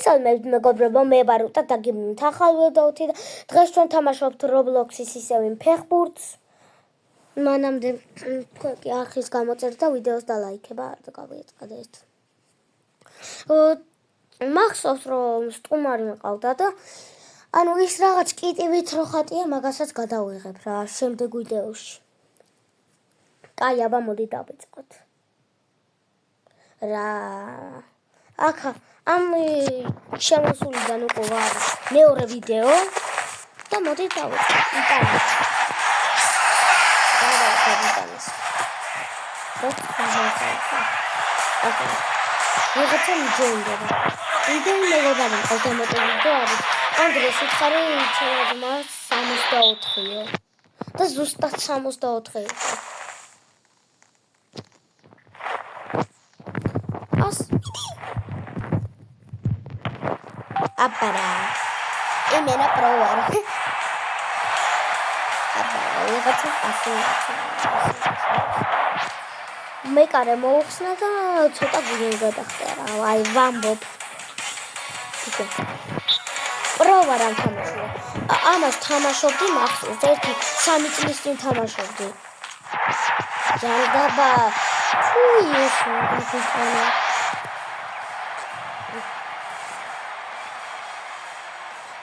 მოგესალმებით მეგობრებო, მე ვარ უტა და გიმნით ახალ ვიდეოთი და დღეს ჩვენ თამაშობთ Roblox-ის ისევ იმ ფეხბურთს. მანამდე თქვენ კი ახლის გამოწერთ და ვიდეოს დალაიქება და გავიწყდეთ. მახსოვს რომ სტუმარი მყავდა და ანუ ის რაღაც კიტივით რო ხატია, მაგასაც გადავიღებ რა შემდეგ ვიდეოში. კაი, აბა მოდი დავიწყოთ. რა აქა ამ შემოსულიდან უკვე ვარ მეორე ვიდეო და მოდი დავიწყოთ იტალიაში. ვიღაცა მიჯერდება. ვიდეო მეგობარი ავტომატურად არის. ანდრეს უთხარი ჩემმა 64-იო. და ზუსტად 64 იყო. Apara. Emena provar. Apara, ვიღაცა მე კარე მოუხსნა და ცოტა გიგენ გადახტა რა. აი, ვამბობ. პროვარ ამ თამაშს. ამას თამაშობდი მახსოვს, ერთი 3 წლის წინ თამაშობდი. ჯანდაბა. თუ ის გასწავლა.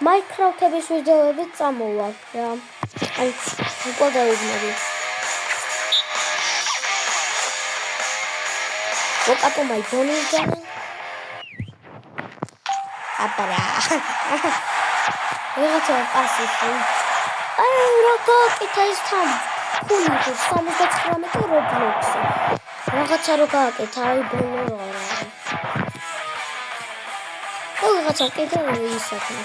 Minecraft-ების ვიდეოები წამოვა რა. აი, უკვე გავიგნები. ვოკაპო მაიდონიზა. აპარა. ვიღაცა პასისი. აი, როგორ კითხვის თან. ქუნი 79 Roblox-ი. რაღაცა რო გააკეთა, აი ბოლო რა. ვიღაცა კიდევ ისაკნა.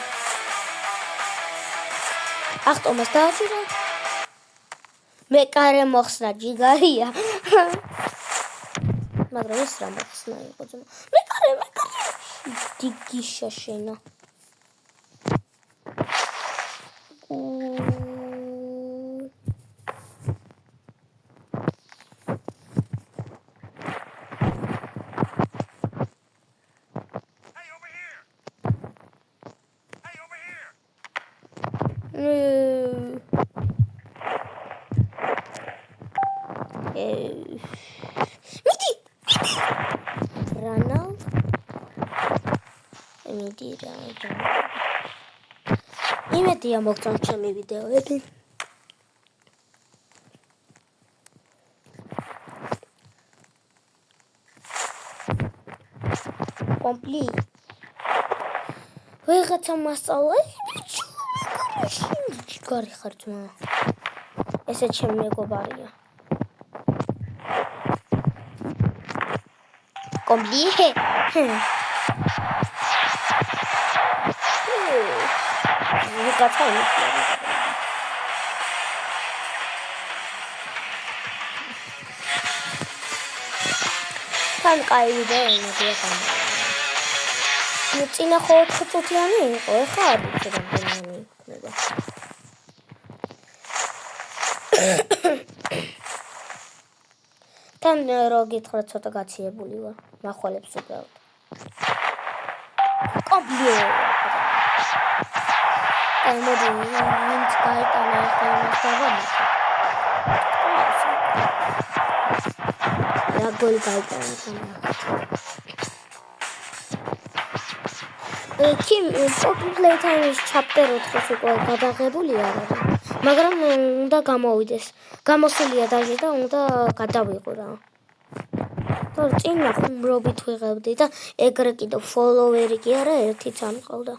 ახტომას დააჭირა. მე კარე მოხსნა ჯიგარია. მაგრამ ეს რა მოხსნა იყო ძმა. მე კარე. დიდი შაშენა. იმედია მოგწონთ ჩემი ვიდეოები. კომპლიტ. ვიღაცა მასწავლა. გარი ხარ ძმა. ესე ჩემი მეგობარია. კომპლიტ. ვიღაცა იმისლები. თან კაი ვიდეო იმედია გამოვა. ნუ წინა ხო 4 წუთიანი იყო, ეხლა არ ვიცი რამდენი იქნება. თან რო გითხრა ცოტა გაციებული ვარ, ნახვალებს უბრალოდ. კომპლიტ. აი მოდი ვინც გაიტანა ეს დავამატე. რა გოლი გაიტანა თამა. კიმ პოპულეიტარის ჩაპტერ 4-ს უკვე გადაღებულია რა. მაგრამ უნდა გამოვიდეს. გამოსულია დაჟე და უნდა გადავიღო რა. და წინ ნახումრობით ვიღებდი და ეგრე კიდე ფოლოვერი კი არა ერთიც ამყავდა.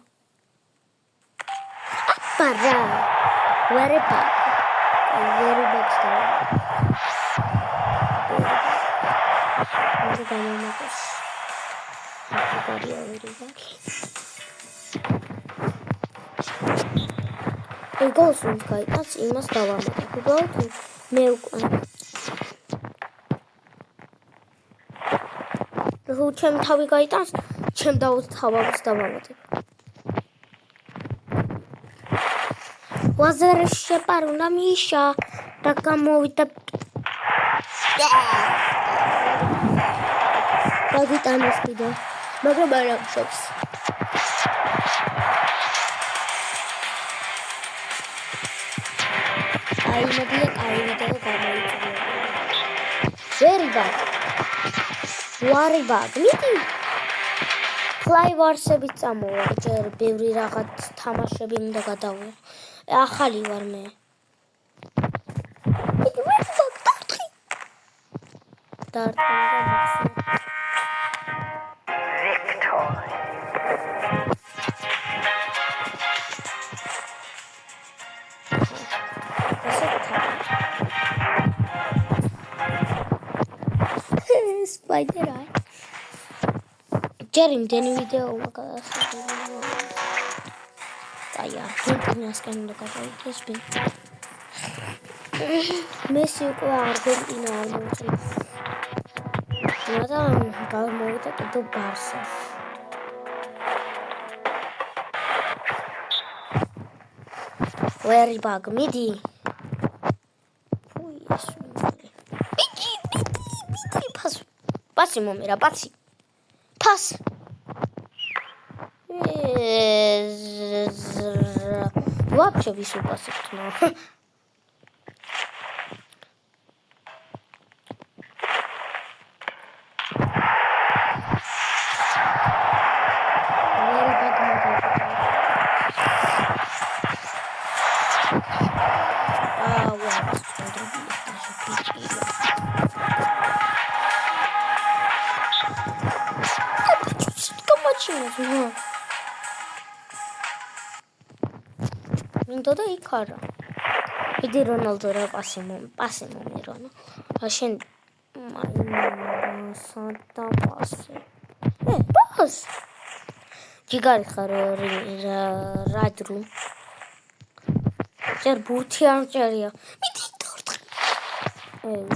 Para. Very bad. Very bad story. Egos un kaitas imas davamata. Uბრალოდ მე უკვე. რო ჩემ თავი გაიტანს, ჩემ თავს დავამატებ. Wazar შეპარულა მიშა და გამოვიდა. Გავიტანოს კიდე. მაგრამ არ ამშობს. აი მოდია კაი ვიდეო გამოიწვია. ვერიბად. ვარიბად. მიდი. ფლაი ვარსებით წამოვა. ჯერ ბევრი რაღაც თამაშები უნდა გადავიღო. ახალი ვარ მე. მიდი ვერიბად დარტყი. დარტყი და მოხსნა. Spider Eye. Jerry, deni video kadar seviyorum. Ayar, çünkü asken de kadar kesbin. Messi ko Argentina almıştı. Neden kalmadı da Barça. Where bag midi. Passi momira, passi. Pass. Вообще вису пассивно. Minto da ikara. Idi Ronaldo ra pase momiro. Ashen Santa pase. Pas. Gigari kharo radru. Cer buti anceria. Midi tortqi.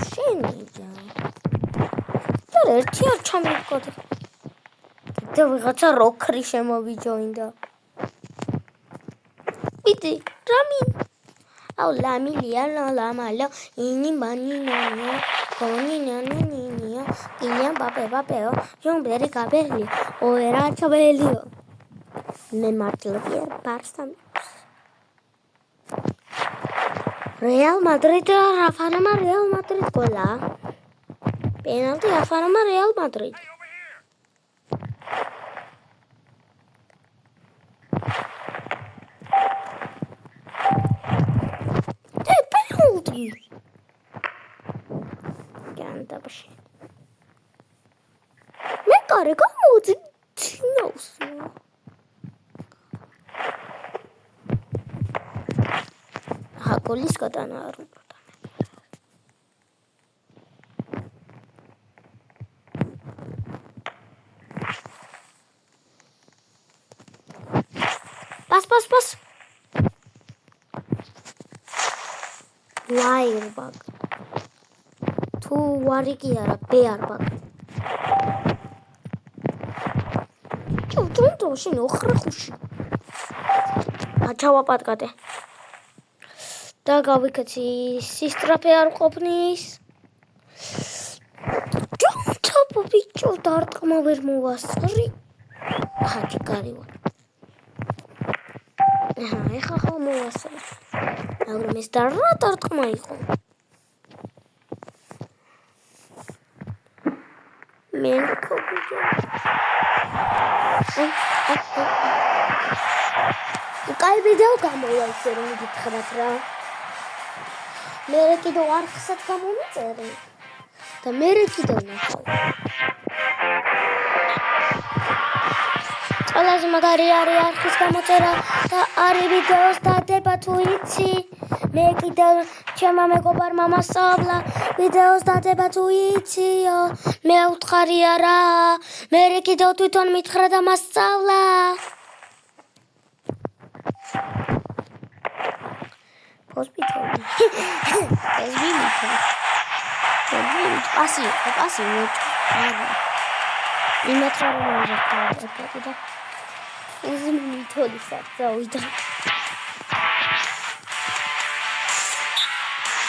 Sheni ja. Dar erti ar chamikod. და ვიღაცა როქრი შემოვიჯოინდა. იტი, რამი? აუ ლამილია, ლამალა, ინი მანინანია, კონინანინია, ინია ბაპეო, ჟონბერი გაბელი, ოერა ჩაბელიო. მე მართლობია ბარსთან. რეალ მადრიდ რაფარმა რეალ მადრიდ გოლა. პენალტი რაფარმა რეალ მადრიდ. Gandabshi. Me care gamodi tinoos. Ha golis gadana ar უნდა. Pas. Wire bug. Tu wari ki ara bear bug. Don't შენ ოხრე ხუში. ჩავაპატკატე. და გავიქცი სისტრაფე არ ყოფნის. ჯონტოპ ბიჭო დარტყმა ვერ მოვასწრი. ჰაჭკარი ვარ. ეხა ხო მოვასწრი. მაგრამ ეს დარტყმა იყო. Men kokucu. Kaybediyor kamuoyu işlerini gittiğine ra. Merak ediyor arkasat kamuoyu işlerini. Da merak ediyor nasıl? Allah'ım magari arkasat kamuoyu da ari videos da debatuici. მე კიდევ ჩემმა მეგობარმა მასწავლა ვიდეოს დადება თუ იციო მე უთხარი არა მე კიდევ თვითონ მითხრა და მასწავლა ჰოსპიტალი ეს ვინითა პასი არა იმათრა რომ აღწერდა და ეს მითოდი საწავიდა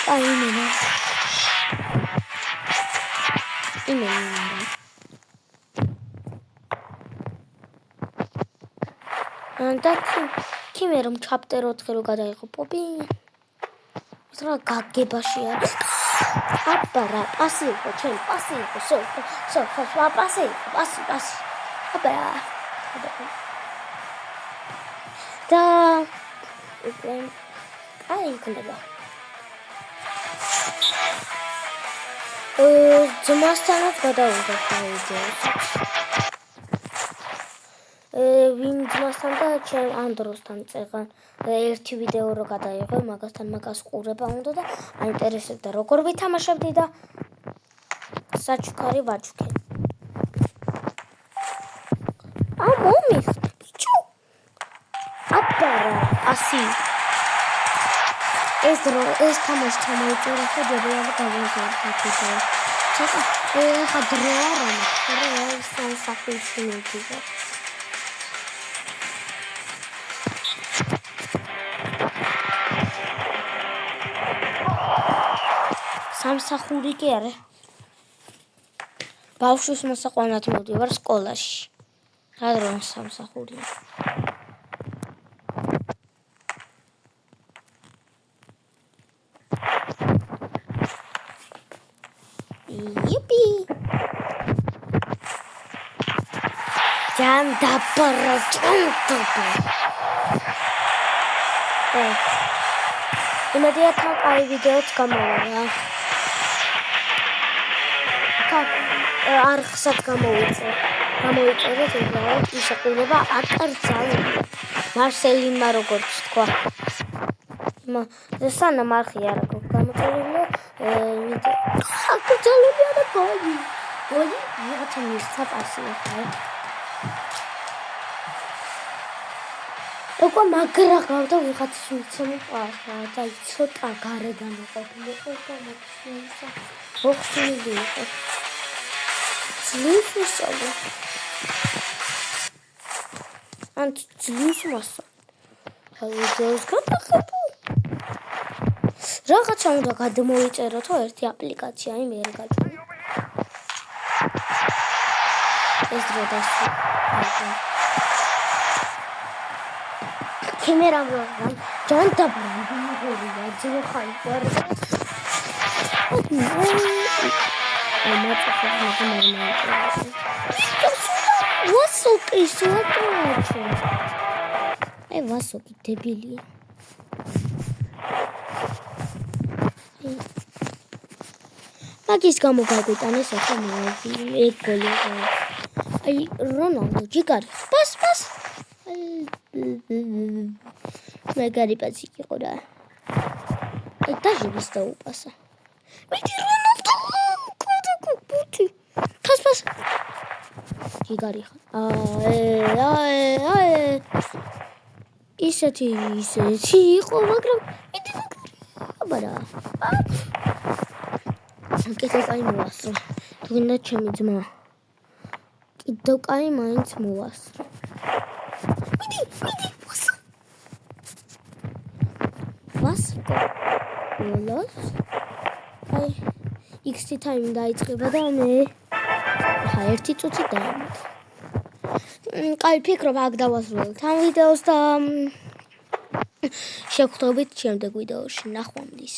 Ay, mira. Mira. და თიმე რომ ჩაპტერ 4 რო გადაიღო პოპი რა გაგებაში არის აბარა პასი იყო ჩემ პასი იყო სო პასი აბარა და აი იქნება ძმასთანაც გადავიდა ვიდეოს ვინ ძმასთან და ჩემ ანდროსთან წეღან ერთი ვიდეო რო გადაიღო მაგასთან მაგას ყურება უნდა და აინტერესებდა როგორ ვითამაშებდი და საჩუქარი ვაჩუქე მომიხდა ბიჭო აბარა ასი ეს თამაში ჩამოიწერა და ჯერა გავიგე ცოტა ეხა დრო არა მაგრამ საფულში მიდია სამსახური კი არა ბავშვის მოსაყვანად მოვდივარ სკოლაში რა დრო სამსახურია Yippee! Jandapara. Immediately I videos გამოვა. არხსად გამოიწერეთ უბრალოდ ისაყურება აკრძალული. მარსელინმა როგორც თქვა. სანამ არხი არ აქვს გამოწერილი აკრძალული არა გოლი ვიღაცა მისცა პასი ახლა უკვე მაგრა გავდა ვიღაცის მიცემი პასა და ცოტა გარედან ყოფილიყო და მოხსნისა მოხსნილი იყო ძლივს მოსწავლე ან ძლივს მოსწავლე ვიდეოს გადახებო რაღაცა უნდა გადმოიწეროთო ერთი აპლიკაცია იმ ვერ გაჩვენე ეს დრო დასწრე კამერამ ჯანდაბრა მიგორია ძოხაი ვარ ვასოკი სოტროჩო ვასოკი დებილია მაგის გამო გაგვიტანეს ახლა ეგ გოლი აი რონალდო ჯიგარი პას მაგარი პასი იყო რა აი დაჟიბის დაუპასა მიდი რონალდო კუდუკუთი პას ჯიგარი აი ისეთი იყო მაგრამ მიდი აბარა კიდევ კაი მოვასწრო თუ გინდა ჩემი ძმა კიდევ კაი მაინც მოვასწრო მიდი ვასკო ბოლოს აი XT time დაიწყება და მე ახლა 1 წუთი დაამატა კაი ფიქრობ აქ დავასრულოთ ამ ვიდეოს და შევხვდებით შემდეგ ვიდეოში ნახვამდის